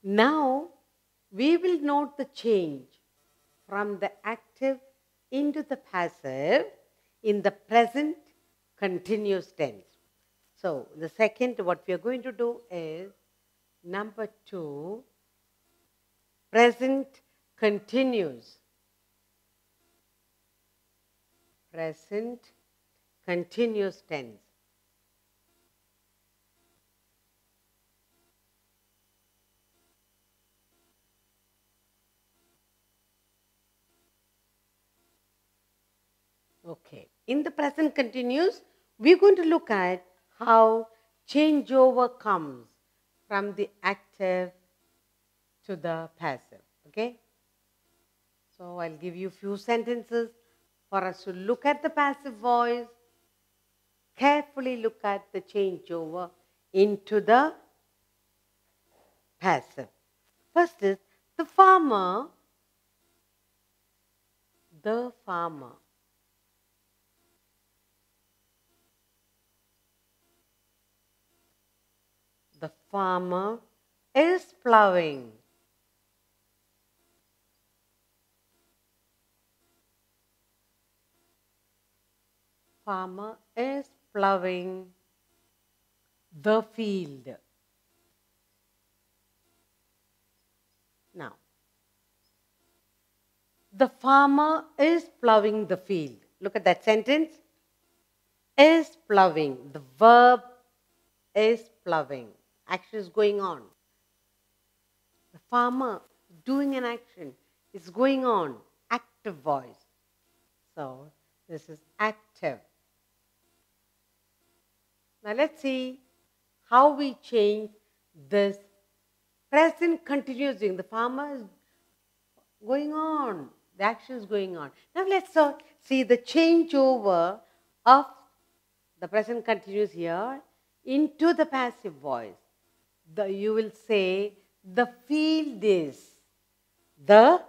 Now, we will note the change from the active into the passive in the present continuous tense. So, the second, what we are going to do is number 2, present continuous. Present continuous tense. Okay. In the present continuous, we're going to look at how changeover comes from the active to the passive. Okay. So I'll give you a few sentences for us to look at the passive voice, carefully look at the changeover into the passive. First is the farmer. The farmer. The farmer is plowing. Farmer is plowing the field. Now, the farmer is plowing the field. Look at that sentence. Is plowing. The verb is plowing. Action is going on. The farmer doing an action is going on. Active voice. So, this is active. Now, let's see how we change this present continuous doing. The farmer is going on. The action is going on. Now, let's see the changeover of the present continuous here into the passive voice. You will say, the field is. The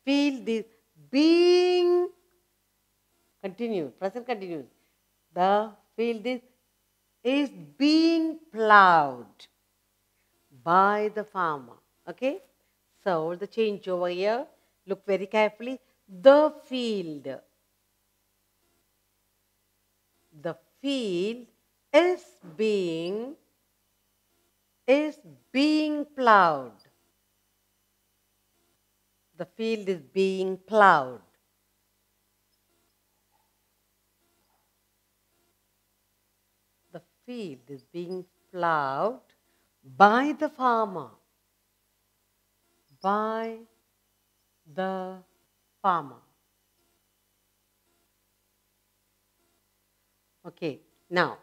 field is being continuous, present continuous. The field is being plowed by the farmer. Okay? So, the changeover here, look very carefully. The field. The field is being plowed. The field is being plowed. The field is being plowed by the farmer. By the farmer. Okay, now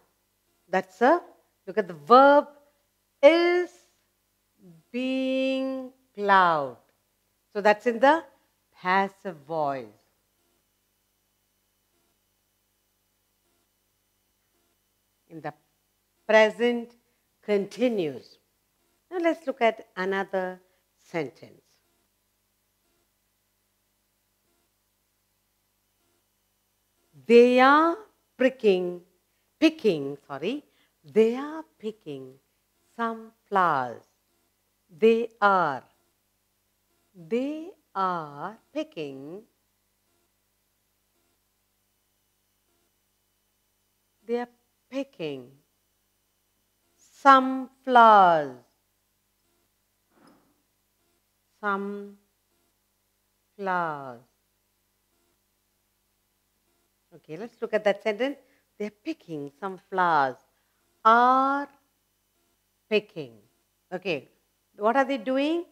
that's look at the verb is being plowed. So that's in the passive voice. In the present continuous. Now let's look at another sentence. They are picking some flowers. They are picking some flowers. Some flowers. Okay, let's look at that sentence. They're picking some flowers. Are picking. Okay, what are they doing?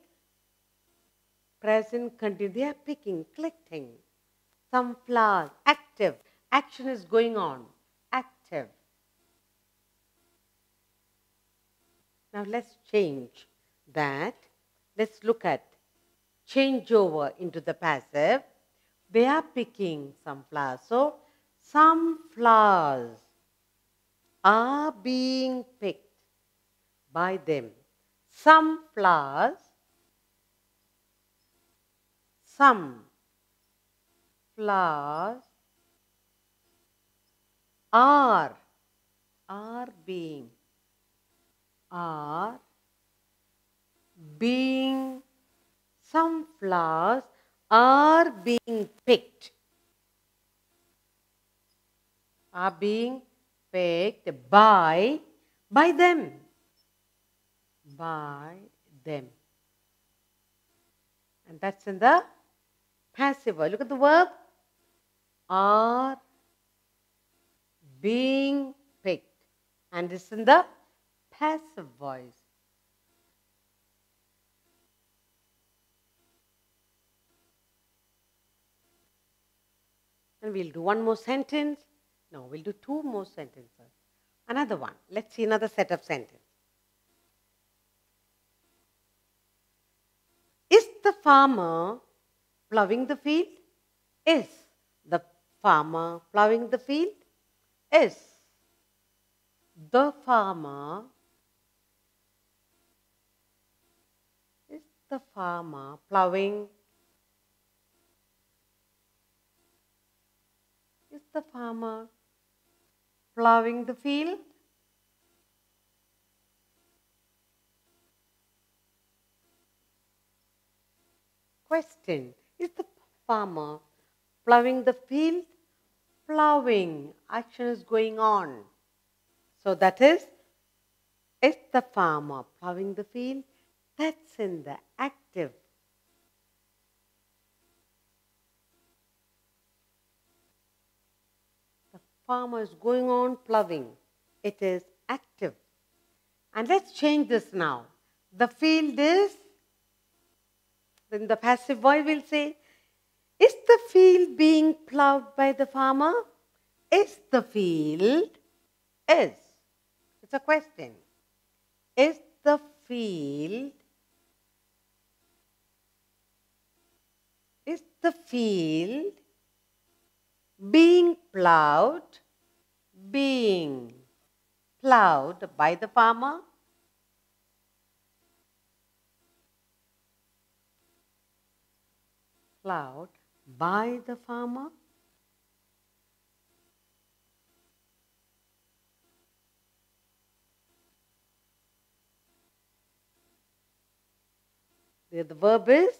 Present continuous. They are picking, collecting some flowers. Active. Action is going on. Active. Now let's change that. Let's look at changeover into the passive. They are picking some flowers. So, some flowers are being picked by them. Some flowers are being some flowers are being picked. Are being picked by them. By them. And that's in the passive voice. Look at the verb. Are being picked. And it's in the passive voice. And we'll do one more sentence. No, we'll do two more sentences. Another one. Let's see another set of sentences. Is the farmer plowing the field? Is the farmer plowing the field? Is the farmer plowing? Is the farmer plowing the field? Question. Is the farmer plowing the field? Plowing. Action is going on. So that is the farmer plowing the field? That's in the active. The farmer is going on plowing. It is active. And let's change this now. The field is, in the passive voice we'll say, is the field being plowed by the farmer? Is the field, is. It's a question. Is the field being plowed by the farmer? Plowed by the farmer? The verb is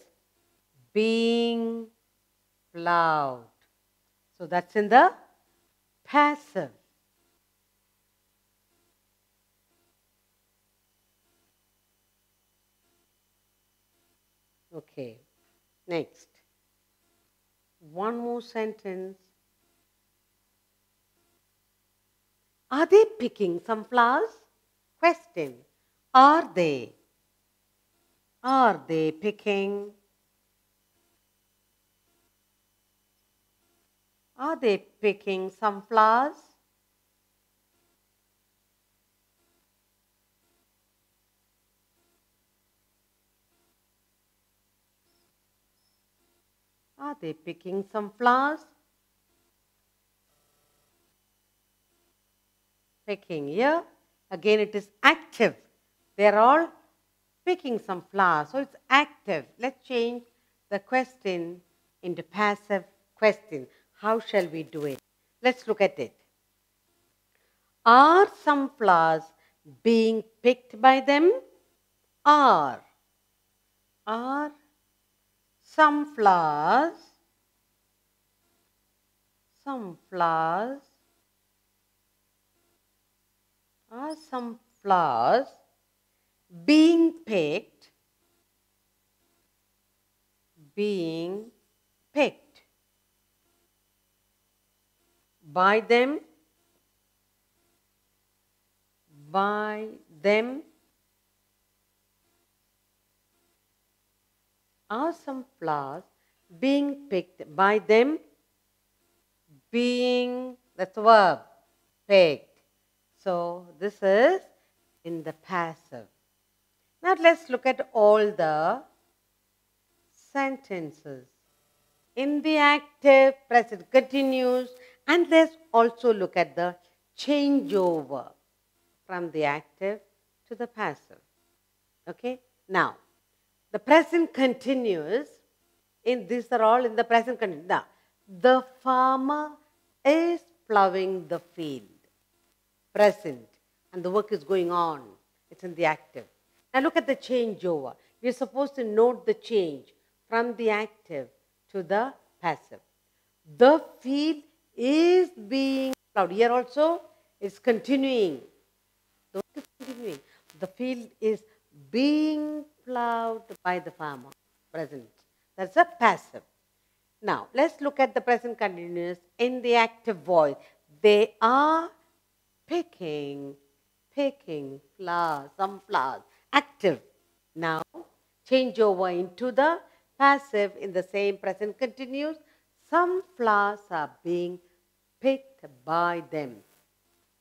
being plowed. So that's in the passive. Okay, next. One more sentence. Are they picking some flowers? Question. Are they? Are they picking? Are they picking some flowers? Are they picking some flowers? Picking here. Again it is active. They are all picking some flowers. So it's active. Let's change the question into passive question. How shall we do it? Let's look at it. Are some flowers being picked by them? Are some flowers being picked by them? Are some flowers being picked by them? Being, that's the verb, picked. So this is in the passive. Now let's look at all the sentences. In the active, present continuous, and let's also look at the changeover from the active to the passive. Okay? Now, the present continuous, these are all in the present continuous. Now, the farmer is plowing the field. Present. And the work is going on. It's in the active. Now look at the changeover. We are supposed to note the change. from the active to the passive. The field is being plowed. Here also it's continuing. Continuing. The field is being plowed by the farmer. Present. That's a passive. Now, let's look at the present continuous in the active voice. They are picking flowers, some flowers. Active. Now, change over into the passive in the same present continuous. Some flowers are being picked by them.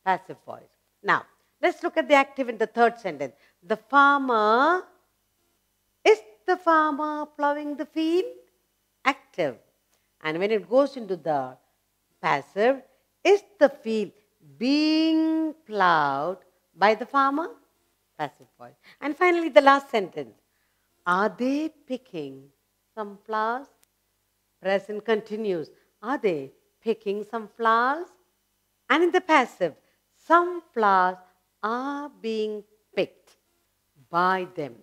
Passive voice. Now, let's look at the active in the third sentence. The farmer, is the farmer plowing the field? Active. And when it goes into the passive, is the field being plowed by the farmer? Passive voice. And finally, the last sentence. Are they picking some flowers? Present continues. Are they picking some flowers? And in the passive, some flowers are being picked by them.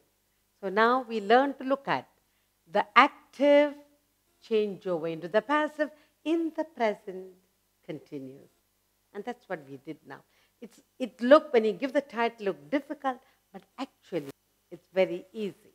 So now we learn to look at the active changeover into the passive in the present continuous. And that's what we did now. When you give the title, look difficult, but actually it's very easy.